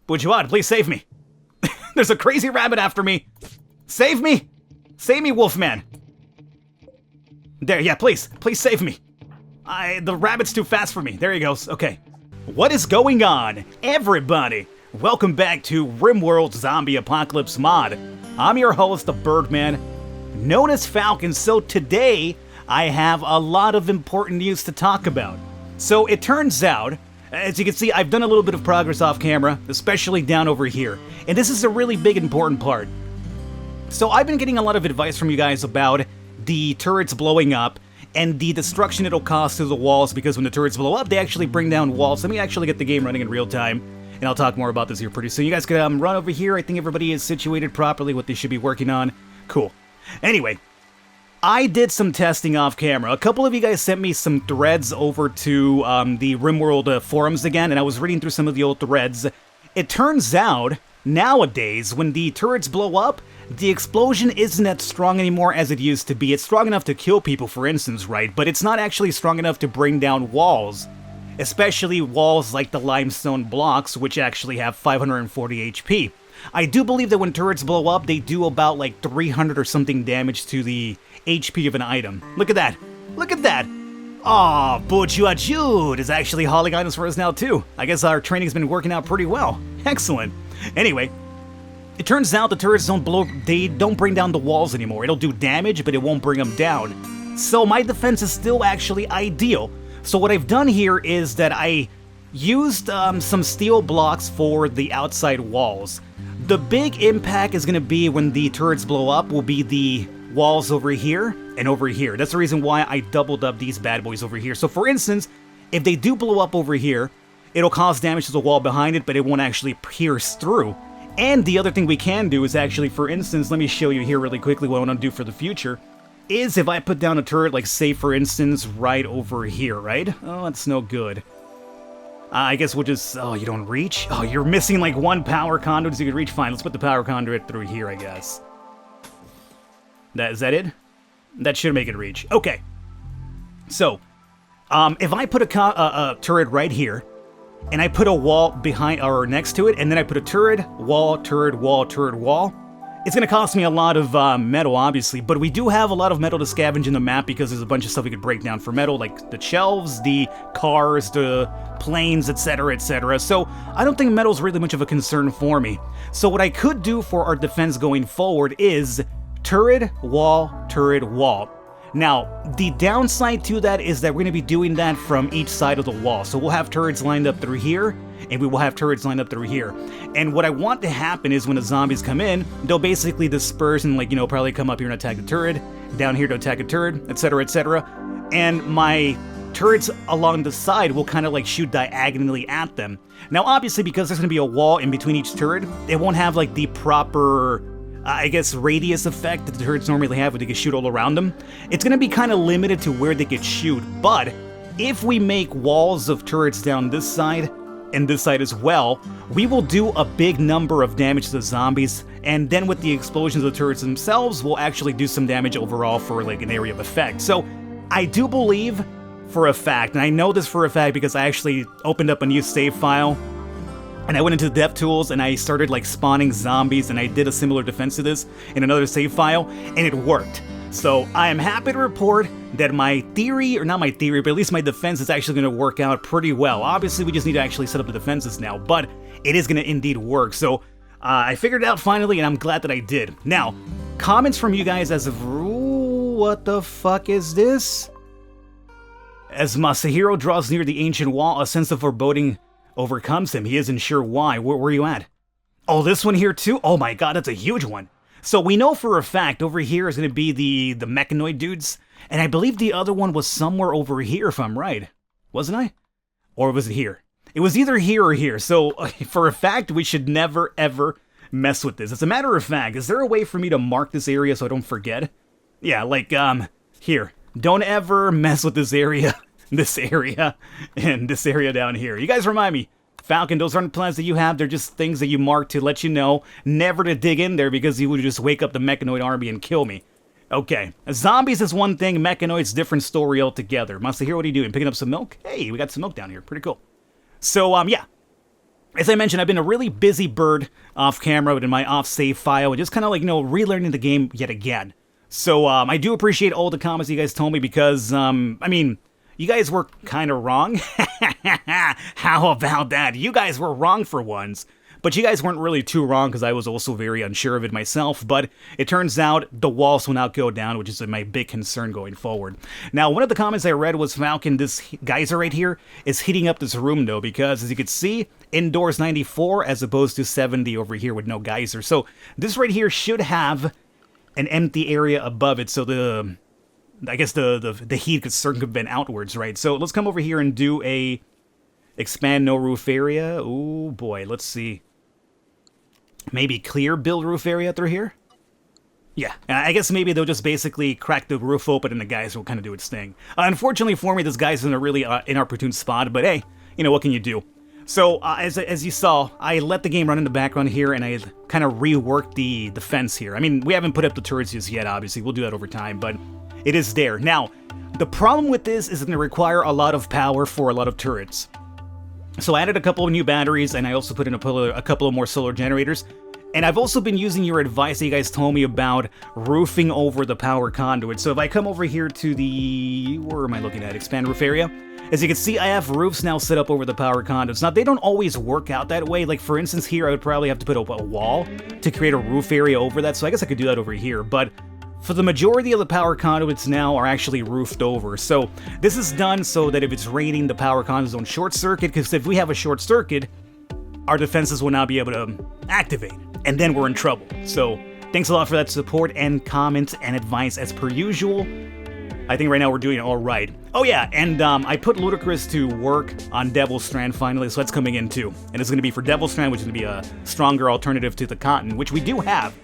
Bujuad, please save me. There's a crazy rabbit after me. Save me! Save me, Wolfman. There, yeah, please save me. The rabbit's too fast for me. There he goes. Okay. What is going on, everybody? Welcome back to Rimworld Zombie Apocalypse Mod. I'm your host, the Birdman, known as Falcon. So today, I have a lot of important news to talk about. So it turns out, as you can see, I've done a little bit of progress off camera, especially down over here. And this is a really big, important part. So I've been getting a lot of advice from you guys about the turrets blowing up and the destruction it'll cause to the walls, because when the turrets blow up, they actually bring down walls. Let me actually get the game running in real time, and I'll talk more about this here pretty soon. You guys can run over here. I think everybody is situated properly, what they should be working on. Cool. Anyway, I did some testing off camera. A couple of you guys sent me some threads over to the Rimworld forums again, and I was reading through some of the old threads. It turns out, nowadays, when the turrets blow up, the explosion isn't that strong anymore as it used to be. It's strong enough to kill people, for instance, right? But it's not actually strong enough to bring down walls. Especially walls like the limestone blocks, which actually have 540 HP. I do believe that when turrets blow up, they do about like 300 or something damage to the HP of an item. Look at that. Look at that. Aw, Bujuad is actually hauling items for us now too. I guess our training's been working out pretty well. Excellent. Anyway, it turns out the turrets don't bring down the walls anymore. It'll do damage, but it won't bring them down. So my defense is still actually ideal. So what I've done here is that I used some steel blocks for the outside walls. The big impact is going to be when the turrets blow up will be the walls over here and over here. That's the reason why I doubled up these bad boys over here. So for instance, if they do blow up over here, it'll cause damage to the wall behind it, but it won't actually pierce through. And the other thing we can do is actually, for instance, let me show you here really quickly what I want to do for the future, is if I put down a turret, like say for instance, right over here, right? Oh, that's no good. I guess we'll just, oh, you don't reach? Oh, you're missing like one power conduit so you can reach. Fine, let's put the power conduit through here, I guess. Is that it? That should make it reach. Okay. So, if I put a turret right here, and I put a wall behind or next to it, and then I put a turret, wall, turret, wall, turret, wall, it's going to cost me a lot of metal, obviously, but we do have a lot of metal to scavenge in the map because there's a bunch of stuff we could break down for metal, like the shelves, the cars, the planes, etc., etc. So I don't think metal's really much of a concern for me. So what I could do for our defense going forward is turret, wall, turret, wall. Now, the downside to that is that we're going to be doing that from each side of the wall. So we'll have turrets lined up through here, and we will have turrets lined up through here. And what I want to happen is when the zombies come in, they'll basically disperse and, like, you know, probably come up here and attack the turret, down here to attack a turret, etc., etc. And my turrets along the side will kind of like shoot diagonally at them. Now, obviously, because there's going to be a wall in between each turret, it won't have like the proper, I guess, radius effect that the turrets normally have where they can shoot all around them. It's going to be kind of limited to where they could shoot, but if we make walls of turrets down this side and this side as well, we will do a big number of damage to the zombies, and then with the explosions of the turrets themselves, we'll actually do some damage overall for like an area of effect. So I do believe for a fact, and I know this for a fact because I actually opened up a new save file, and I went into the dev tools and I started like spawning zombies, and I did a similar defense to this in another save file, and it worked. So I am happy to report that my theory, or not my theory, but at least my defense is actually going to work out pretty well. Obviously, we just need to actually set up the defenses now, but it is going to indeed work. So I figured it out finally, and I'm glad that I did. Now, comments from you guys as of, ooh, what the fuck is this? As Masahiro draws near the ancient wall, a sense of foreboding overcomes him. He isn't sure why. Where are you at? Oh, this one here too? Oh my god, that's a huge one. So we know for a fact over here is going to be the mechanoid dudes, and I believe the other one was somewhere over here if I'm right. Wasn't I? Or was it here? It was either here or here, so for a fact we should never ever mess with this. As a matter of fact, is there a way for me to mark this area so I don't forget? Yeah, like, here. Don't ever mess with this area, and this area down here. You guys remind me. Falcon, those aren't plans that you have, they're just things that you mark to let you know never to dig in there because you would just wake up the mechanoid army and kill me. Okay, zombies is one thing, mechanoids different story altogether. Masahiro, what are you doing? Picking up some milk? Hey, we got some milk down here, pretty cool. So, yeah. As I mentioned, I've been a really busy bird off camera in my off save file, and just kind of like, relearning the game yet again. So, I do appreciate all the comments you guys told me because, I mean, you guys were kind of wrong. How about that? You guys were wrong for once. But you guys weren't really too wrong because I was also very unsure of it myself. But it turns out the walls will not go down, which is my big concern going forward. Now, one of the comments I read was, Falcon, this geyser right here is heating up this room, though, because as you can see, indoors 94 as opposed to 70 over here with no geyser. So this right here should have an empty area above it, so I guess the heat could circumvent outwards, right? So let's come over here and do a expand no roof area. Oh boy, let's see. Maybe clear build roof area through here? Yeah, I guess maybe they'll just basically crack the roof open and the geyser will kind of do its thing. Unfortunately for me, this geyser's in a really inopportune spot, but hey, what can you do? So, as you saw, I let the game run in the background here, and I kind of reworked the fence here. I mean, we haven't put up the turrets just yet, obviously. We'll do that over time, but it is there. Now, the problem with this is it's going to require a lot of power for a lot of turrets. So I added a couple of new batteries, and I also put in a couple of more solar generators. And I've also been using your advice that you guys told me about roofing over the power conduit. So if I come over here to the... where am I looking at? Expand roof area. As you can see, I have roofs now set up over the power conduits. Now, they don't always work out that way. Like, for instance, here, I would probably have to put a wall to create a roof area over that. So I guess I could do that over here. But for the majority of the power conduits now are actually roofed over. So this is done so that if it's raining, the power conduits don't short circuit. Because if we have a short circuit, our defenses will not be able to activate. And then we're in trouble. So thanks a lot for that support and comments and advice as per usual. I think right now we're doing all right. Oh yeah, and I put Ludicrous to work on Devil's Strand finally, so that's coming in too. And it's going to be for Devil's Strand, which is going to be a stronger alternative to the cotton, which we do have.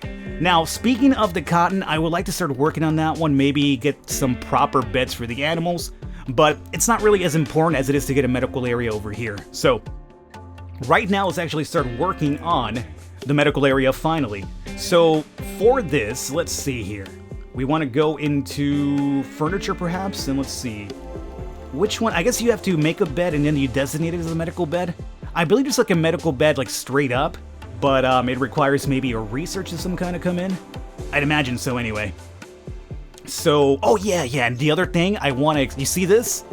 Now, speaking of the cotton, I would like to start working on that one, maybe get some proper beds for the animals, but it's not really as important as it is to get a medical area over here. So right now, let's actually start working on the medical area finally. So for this, let's see here. We want to go into furniture perhaps, and let's see. Which one? I guess you have to make a bed and then you designate it as a medical bed. I believe it's like a medical bed like straight up, but it requires maybe a research of some kind to come in. I'd imagine so anyway. So, oh yeah, and the other thing I want to, you see this?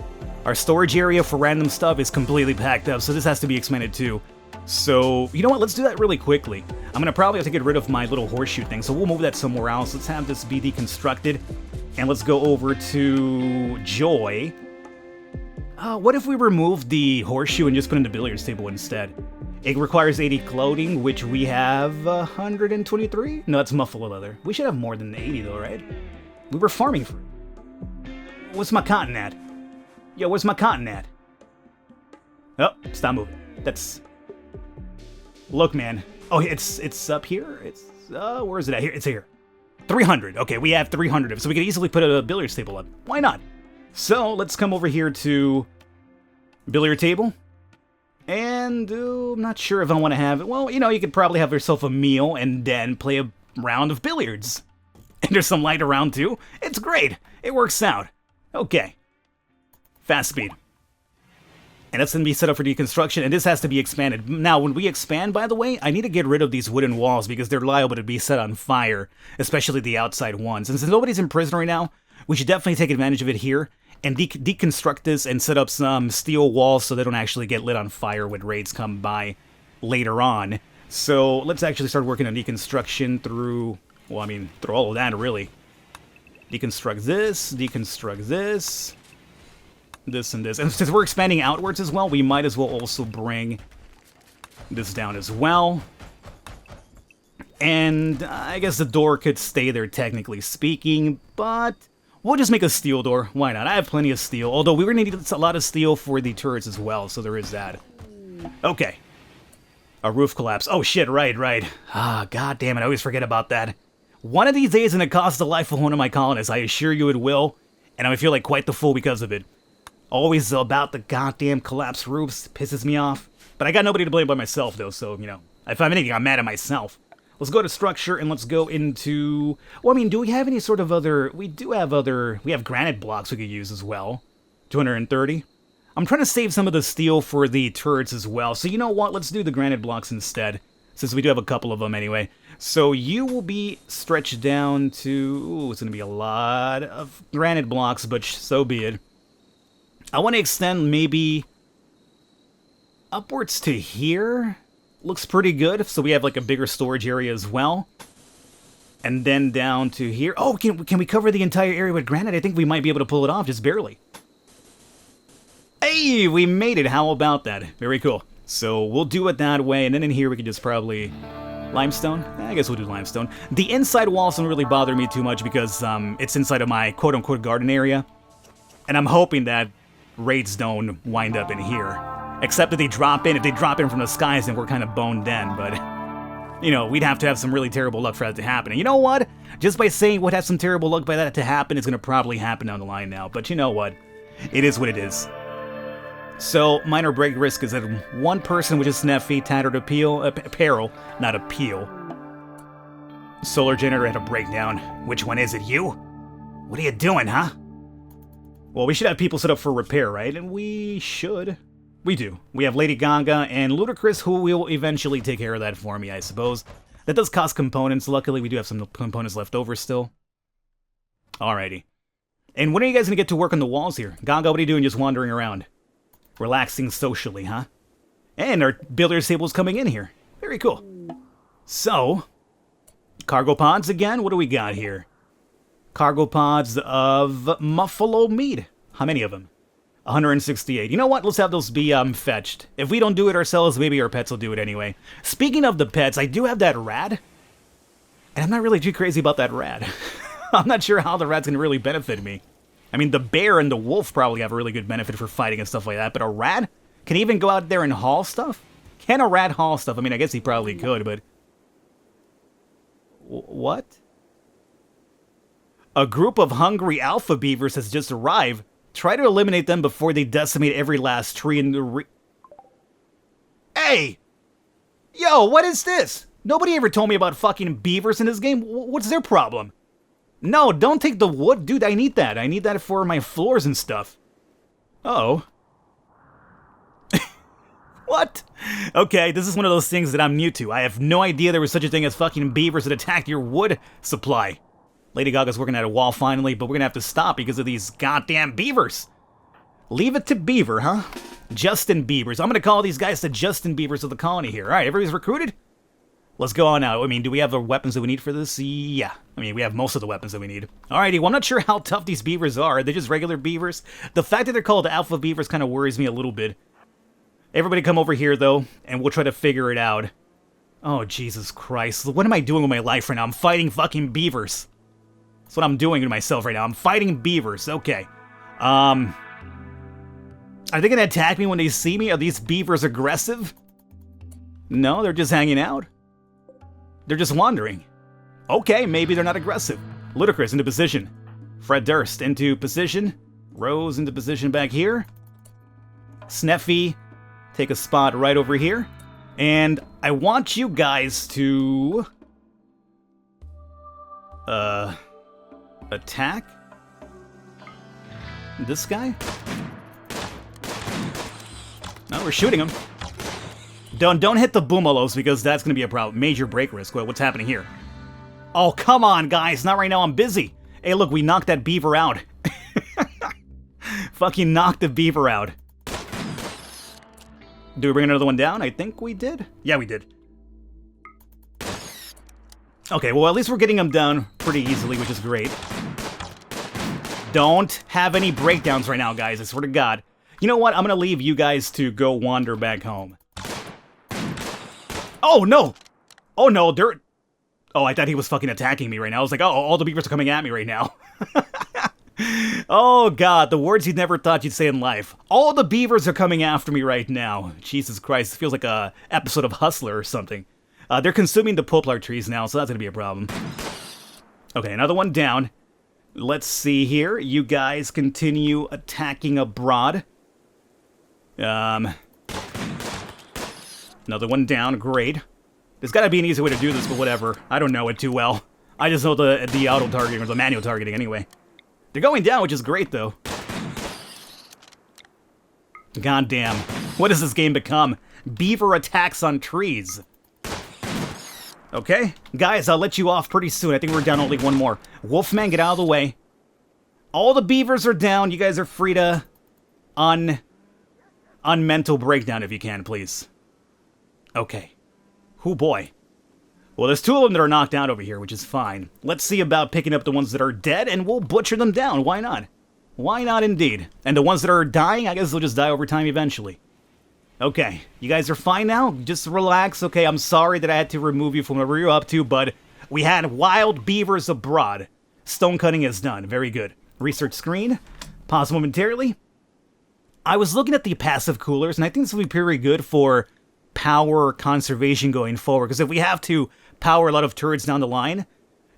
Our storage area for random stuff is completely packed up, so this has to be expanded too. So, you know what, let's do that really quickly. I'm going to probably have to get rid of my little horseshoe thing, so we'll move that somewhere else. Let's have this be deconstructed, and let's go over to Joy. What if we remove the horseshoe and just put in the billiards table instead? It requires 80 clothing, which we have 123? No, that's muffalo leather. We should have more than 80 though, right? We were farming for it. What's my cotton at? Yo, where's my cotton at? Oh, stop moving. That's... Look, man. Oh, it's up here? It's, where is it at? Here, it's here. 300. Okay, we have 300 of it, so we could easily put a billiards table up. Why not? So, let's come over here to billiard table. And, I'm not sure if I want to have it. Well, you could probably have yourself a meal and then play a round of billiards. And there's some light around, too. It's great. It works out. Okay. Fast speed. And that's going to be set up for deconstruction, and this has to be expanded. Now, when we expand, by the way, I need to get rid of these wooden walls because they're liable to be set on fire, especially the outside ones. And since nobody's in prison right now, we should definitely take advantage of it here and deconstruct this and set up some steel walls so they don't actually get lit on fire when raids come by later on. So let's actually start working on deconstruction through, well, I mean, through all of that, really. Deconstruct this, this and this. And since we're expanding outwards as well, we might as well also bring this down as well. And I guess the door could stay there, technically speaking, but we'll just make a steel door. Why not? I have plenty of steel, although we're going to need a lot of steel for the turrets as well, so there is that. Okay. A roof collapse. Oh shit, right. Ah, god damn it, I always forget about that. One of these days, and it costs the life of one of my colonists. I assure you it will, and I feel like quite the fool because of it. Always about the goddamn collapsed roofs. Pisses me off. But I got nobody to blame but myself, though, so, if I'm anything, I'm mad at myself. Let's go to structure, and let's go into... Well, I mean, do we have any sort of other... We have granite blocks we could use as well. 230. I'm trying to save some of the steel for the turrets as well. So you know what? Let's do the granite blocks instead, since we do have a couple of them anyway. So you will be stretched down to... Ooh, it's going to be a lot of granite blocks, but so be it. I want to extend maybe upwards to here. Looks pretty good. So we have like a bigger storage area as well. And then down to here. Oh, can we cover the entire area with granite? I think we might be able to pull it off, just barely. Hey, we made it. How about that? Very cool. So we'll do it that way. And then in here we can just probably... Limestone? I guess we'll do limestone. The inside walls don't really bother me too much because it's inside of my quote-unquote garden area. And I'm hoping that raids don't wind up in here. Except that they drop in. If they drop in from the skies, then we're kind of boned then. But, you know, we'd have to have some really terrible luck for that to happen. And you know what? Just by saying we'd have some terrible luck by that to happen, it's going to probably happen down the line now. But you know what? It is what it is. So, minor break risk is that one person with a snappy tattered apparel, not appeal. Solar generator had a breakdown. Which one is it, you? What are you doing, huh? Well, we should have people set up for repair, right? And we should. We do. We have Lady Gaga and Ludacris, who will eventually take care of that for me, I suppose. That does cost components. Luckily, we do have some components left over still. Alrighty. And when are you guys going to get to work on the walls here? Gaga, what are you doing just wandering around? Relaxing socially, huh? And our billiards table's coming in here. Very cool. So, cargo pods again. What do we got here? Cargo pods of Muffalo meat. How many of them? 168. You know what? Let's have those be fetched. If we don't do it ourselves, maybe our pets will do it anyway. Speaking of the pets, I do have that rat. And I'm not really too crazy about that rat. I'm not sure how the rat's going to really benefit me. I mean, the bear and the wolf probably have a really good benefit for fighting and stuff like that, but a rat? Can he even go out there and haul stuff? Can a rat haul stuff? I mean, I guess he probably could, but... What? A group of hungry alpha beavers has just arrived. Try to eliminate them before they decimate every last tree in the Hey! Yo, what is this? Nobody ever told me about fucking beavers in this game. What's their problem? No, don't take the wood. Dude, I need that. I need that for my floors and stuff. Uh-oh. What? Okay, this is one of those things that I'm new to. I have no idea there was such a thing as fucking beavers that attacked your wood supply. Lady Gaga's working at a wall finally, but we're gonna have to stop because of these goddamn beavers. Leave it to Beaver, huh? Justin Beavers. I'm gonna call these guys the Justin Beavers of the colony here. Alright, everybody's recruited? Let's go on now. I mean, do we have the weapons that we need for this? Yeah. I mean, we have most of the weapons that we need. Alrighty, well, I'm not sure how tough these beavers are. They're just regular beavers. The fact that they're called alpha beavers kind of worries me a little bit. Everybody come over here, though, and we'll try to figure it out. Oh, Jesus Christ. What am I doing with my life right now? I'm fighting fucking beavers. That's what I'm doing to myself right now. I'm fighting beavers. Okay. Are they going to attack me when they see me? Are these beavers aggressive? No, they're just hanging out. They're just wandering. Okay, maybe they're not aggressive. Ludacris into position. Fred Durst into position. Rose into position back here. Sneffy, take a spot right over here. And I want you guys to... attack? This guy? No, we're shooting him. Don't hit the boomalos because that's going to be a problem. Major break risk. What's happening here? Oh, come on, guys. Not right now. I'm busy. Hey, look, we knocked that beaver out. Fucking knocked the beaver out. Do we bring another one down? I think we did. Yeah, we did. Okay, well, at least we're getting them down pretty easily, which is great. Don't have any breakdowns right now, guys. I swear to God. You know what? I'm going to leave you guys to go wander back home. Oh, no! Oh, no, they're... Oh, I thought he was fucking attacking me right now. I was like, oh, all the beavers are coming at me right now. Oh, God, the words you'd never thought you'd say in life. All the beavers are coming after me right now. Jesus Christ, it feels like a episode of Hustler or something. They're consuming the poplar trees now, so that's gonna be a problem. Okay, another one down. Let's see here. You guys continue attacking abroad. Another one down, great. There's gotta be an easy way to do this, but whatever. I don't know it too well. I just know the auto-targeting, or the manual targeting anyway. They're going down, which is great, though. Goddamn. What has this game become? Beaver attacks on trees. Okay, guys, I'll let you off pretty soon. I think we're down only one more. Wolfman, get out of the way. All the beavers are down. You guys are free to unmental breakdown if you can, please. Okay. Oh boy. Well, there's two of them that are knocked out over here, which is fine. Let's see about picking up the ones that are dead, and we'll butcher them down. Why not? Why not indeed? And the ones that are dying, I guess they'll just die over time eventually. Okay, you guys are fine now? Just relax. Okay, I'm sorry that I had to remove you from whatever you're up to, but we had wild beavers abroad. Stone cutting is done. Very good. Research screen. Pause momentarily. I was looking at the passive coolers, and I think this will be pretty good for power conservation going forward, because if we have to power a lot of turrets down the line,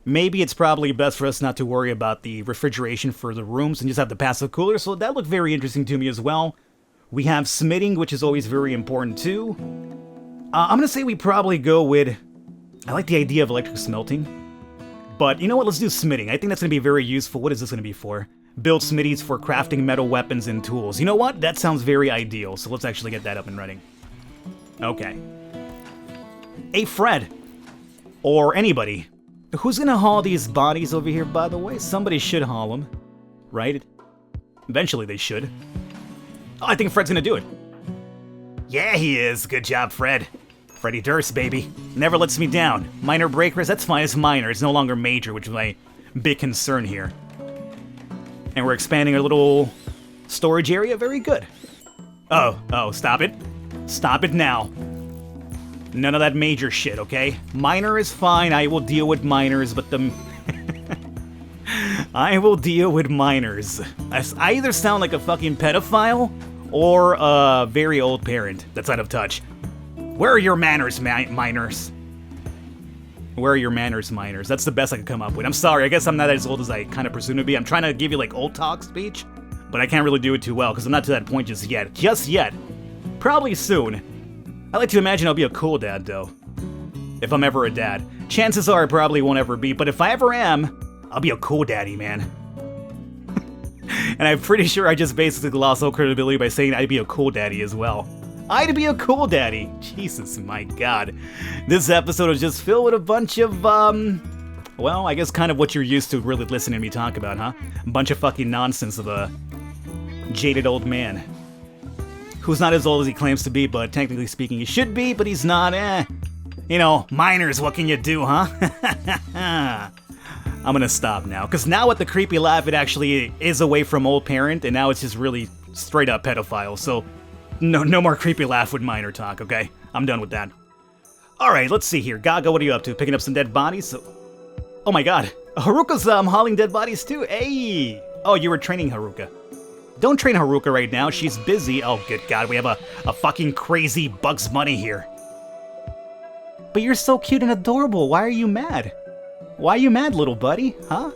maybe it's probably best for us not to worry about the refrigeration for the rooms and just have the passive cooler, so that looked very interesting to me as well. We have smithing, which is always very important too. I'm gonna say we probably go with... I like the idea of electric smelting, but you know what, let's do smithing. I think that's gonna be very useful. What is this gonna be for? Build smithies for crafting metal weapons and tools. You know what? That sounds very ideal, so let's actually get that up and running. Okay. Hey, Fred. Or anybody. Who's gonna haul these bodies over here, by the way? Somebody should haul them. Right? Eventually they should. Oh, I think Fred's gonna do it. Yeah, he is. Good job, Fred. Freddy Durst, baby. Never lets me down. Minor breakers, that's fine. It's minor. It's no longer major, which is my big concern here. And we're expanding our little storage area. Very good. Oh, stop it. Stop it now. None of that major shit, okay? Minor is fine. I will deal with minors, but the... I will deal with minors. I either sound like a fucking pedophile or a very old parent that's out of touch. Where are your manners, minors? Where are your manners, minors? That's the best I could come up with. I'm sorry, I guess I'm not as old as I kind of presume to be. I'm trying to give you, like, old talk speech, but I can't really do it too well, because I'm not to that point just yet. Just yet. Probably soon. I like to imagine I'll be a cool dad, though. If I'm ever a dad. Chances are I probably won't ever be, but if I ever am, I'll be a cool daddy, man. And I'm pretty sure I just basically lost all credibility by saying I'd be a cool daddy as well. I'd be a cool daddy. Jesus, my God. This episode was just filled with a bunch of, well, I guess kind of what you're used to really listening to me talk about, huh? A bunch of fucking nonsense of a jaded old man. Who's not as old as he claims to be, but technically speaking he should be, but he's not, You know, minors, what can you do, huh? I'm gonna stop now, because now with the creepy laugh, it actually is away from old parent, and now it's just really straight up pedophile, so no more creepy laugh with minor talk, okay? I'm done with that. Alright, let's see here. Gaga, what are you up to? Picking up some dead bodies? Oh my god. Haruka's hauling dead bodies too? Hey! Oh, you were training Haruka. Don't train Haruka right now, she's busy. Oh, good god, we have a fucking crazy Bugs Bunny here. But you're so cute and adorable, why are you mad? Why are you mad, little buddy? Huh?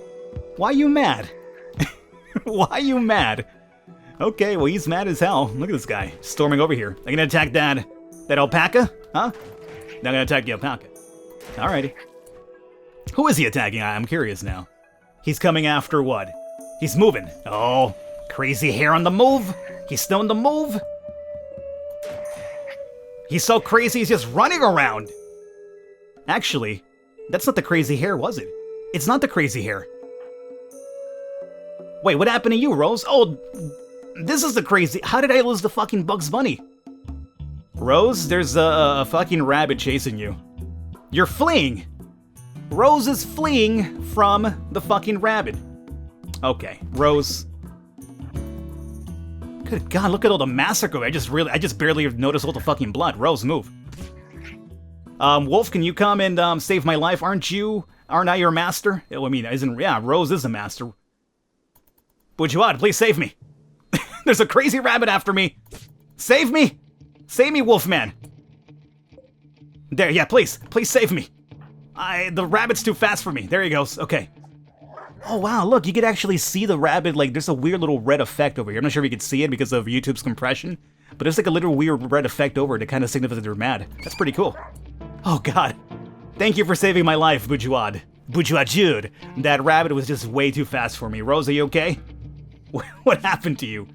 Why are you mad? Why are you mad? Okay, well he's mad as hell. Look at this guy, storming over here. Are you gonna attack that alpaca? Huh? Not gonna attack the alpaca. Alrighty. Who is he attacking? I'm curious now. He's coming after what? He's moving. Oh, crazy hair on the move. He's still on the move. He's so crazy, he's just running around. Actually, that's not the crazy hair, was it? It's not the crazy hair. Wait, what happened to you, Rose? Oh, this is the crazy... How did I lose the fucking Bugs Bunny? Rose, there's a fucking rabbit chasing you. You're fleeing. Rose is fleeing from the fucking rabbit. Okay, Rose. Good God, look at all the massacre. I just barely noticed all the fucking blood. Rose, move. Wolf, can you come and save my life? Aren't I your master? I mean, Rose is a master. Bujuad, please save me. There's a crazy rabbit after me. Save me. Save me, Wolfman. There, yeah, please save me. The rabbit's too fast for me. There he goes. Okay. Oh, wow, look, you could actually see the rabbit, like, there's a weird little red effect over here. I'm not sure if you could see it because of YouTube's compression, but there's like a little weird red effect over it to kind of signify that they're mad. That's pretty cool. Oh, God. Thank you for saving my life, Bujuad. Bujuad. That rabbit was just way too fast for me. Rose, are you okay? What happened to you?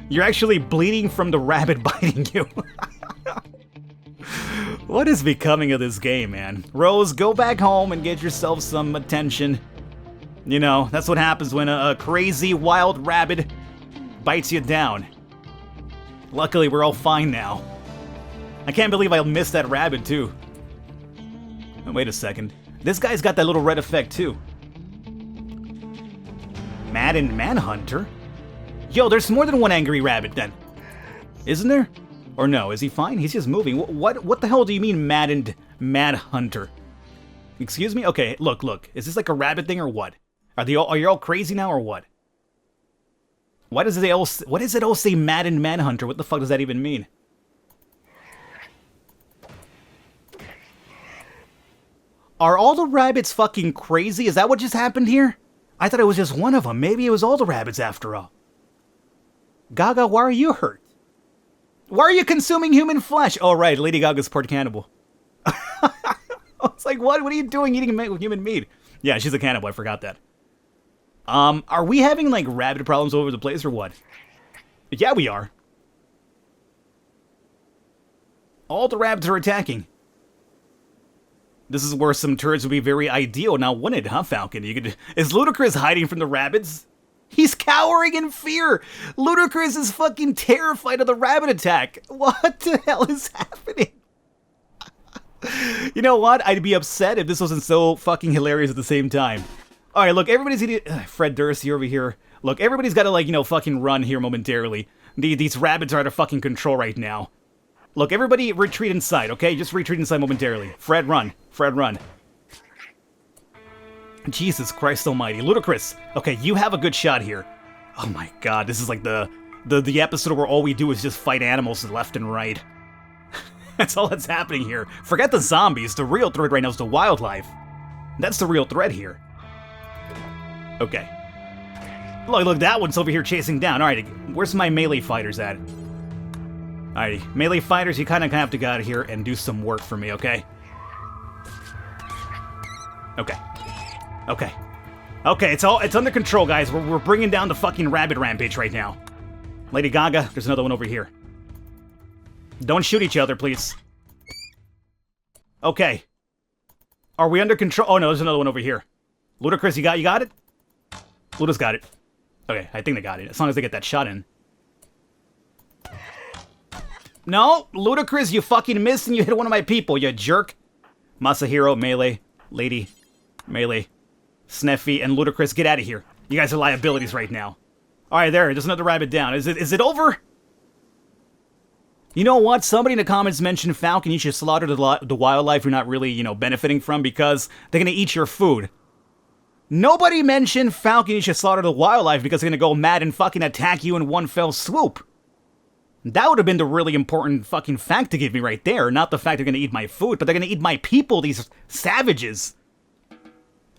You're actually bleeding from the rabbit biting you. What is becoming of this game, man? Rose, go back home and get yourself some attention. You know, that's what happens when a crazy wild rabbit bites you down. Luckily, we're all fine now. I can't believe I missed that rabbit, too. Oh, wait a second. This guy's got that little red effect, too. Maddened Manhunter? Yo, there's more than one angry rabbit, then. Isn't there? Or no, is he fine? He's just moving. What the hell do you mean, Maddened Manhunter? Excuse me? Okay, look. Is this like a rabbit thing or what? Are you all crazy now or what? Why does it all say Maddened Manhunter? What the fuck does that even mean? Are all the rabbits fucking crazy? Is that what just happened here? I thought it was just one of them. Maybe it was all the rabbits after all. Gaga, why are you hurt? Why are you consuming human flesh? Oh, right, Lady Gaga's part cannibal. I was like, what? What are you doing eating human meat? Yeah, she's a cannibal. I forgot that. Are we having, like, rabbit problems all over the place or what? Yeah, we are. All the rabbits are attacking. This is where some turrets would be very ideal now, wouldn't it, huh, Falcon? Is Ludacris hiding from the rabbits? He's cowering in fear! Ludacris is fucking terrified of the rabbit attack! What the hell is happening? You know what? I'd be upset if this wasn't so fucking hilarious at the same time. Alright, look, everybody's eating... Fred Durst over here. Look, everybody's gotta, like, you know, fucking run here momentarily. These rabbits are out of fucking control right now. Look, everybody retreat inside, okay? Just retreat inside momentarily. Fred, run. Fred, run. Jesus Christ almighty. Ludacris. Okay, you have a good shot here. Oh my god, this is like the episode where all we do is just fight animals left and right. That's all that's happening here. Forget the zombies. The real threat right now is the wildlife. That's the real threat here. Okay. Look, that one's over here chasing down. Alright, where's my melee fighters at? Alrighty, melee fighters, you kind of have to get out of here and do some work for me, okay? Okay. Okay. Okay, it's under control, guys. We're bringing down the fucking rabbit rampage right now. Lady Gaga, there's another one over here. Don't shoot each other, please. Okay. Are we under control? Oh no, there's another one over here. Ludacris, you got it? Luda's got it. Okay, I think they got it, as long as they get that shot in. No, Ludacris, you fucking missed and you hit one of my people, you jerk. Masahiro, melee, Lady, melee, Sneffy, and Ludacris, get out of here. You guys are liabilities right now. Alright, there's another rabbit down. Is it over? You know what? Somebody in the comments mentioned, Falcon, you should slaughter the wildlife you're not really, you know, benefiting from because they're gonna eat your food. Nobody mentioned, Falcon, you should slaughter the wildlife because they're gonna go mad and fucking attack you in one fell swoop. That would have been the really important fucking fact to give me right there. Not the fact they're gonna eat my food, but they're gonna eat my people, these savages.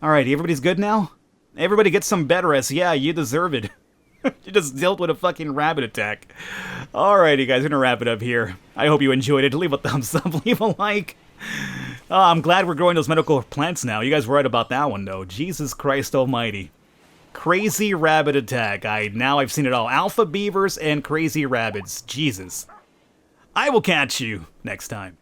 Alrighty, everybody's good now? Everybody get some bed rest. Yeah, you deserve it. You just dealt with a fucking rabbit attack. Alrighty, guys, we're gonna wrap it up here. I hope you enjoyed it. Leave a thumbs up, leave a like. I'm glad we're growing those medical plants now. You guys were right about that one, though. Jesus Christ almighty. Crazy rabbit attack. Now I've seen it all. Alpha beavers and crazy rabbits. Jesus. I will catch you next time.